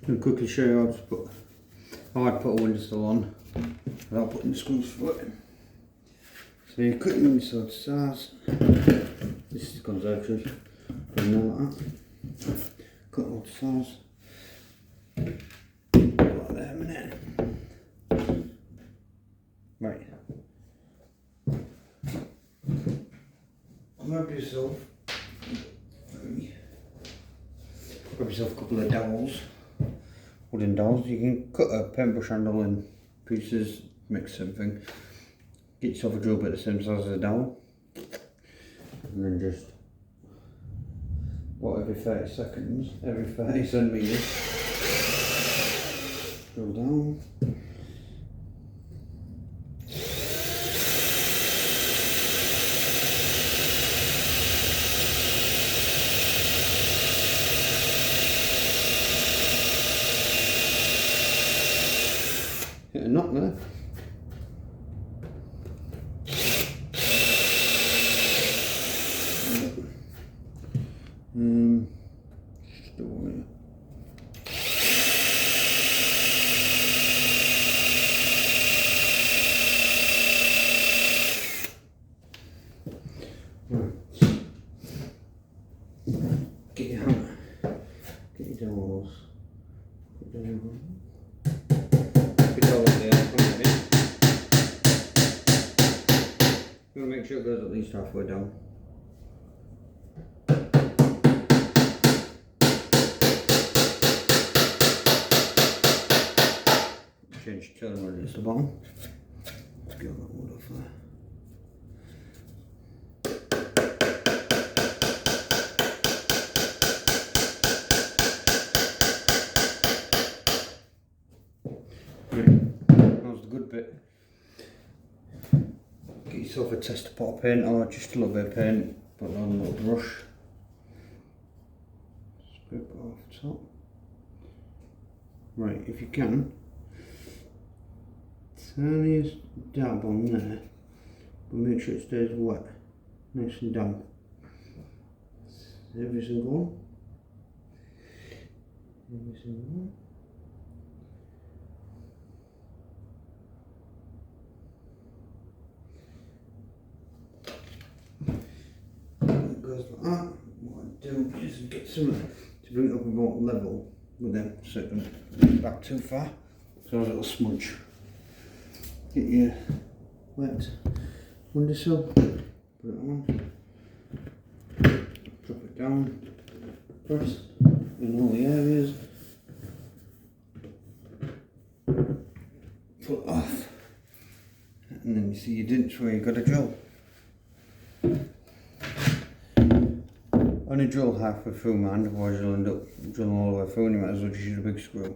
I'm going to quickly show you how I'd put a windowsill on without putting the screws through it. So you cut your windowsill to size. This is conservatory, doesn't know like that. Cut it all to size. Put that there a minute. Right. Grab yourself a couple of dowels, wooden dowels. You can cut a paintbrush handle in pieces, mix something. Get yourself a drill bit the same size as a dowel, and then just every 30 seconds, every 30 centimetres, drill down. Hit a knot there. Get your hammer, get your dowels, put them on. You want to make sure it goes at least halfway down. Change turn when it's the bottom. Let's get that wood off there. That was the good bit. Get yourself a tester pot of paint or just a little bit of paint, put it on a little brush. Scrape it off the top. Right, if you can, tiniest dab on there, but make sure it stays wet, nice and damp. Every single one. Every single one. Goes like that. What I do is get some to bring it up about level with them so it doesn't back too far. So a little smudge. Get your wet windowsill, put it on, drop it down first in all the areas, pull it off, and then you see your dents where you've got a drill. Only drill halfway through, man, otherwise you'll end up drilling all the way through and you might as well just use a big screw.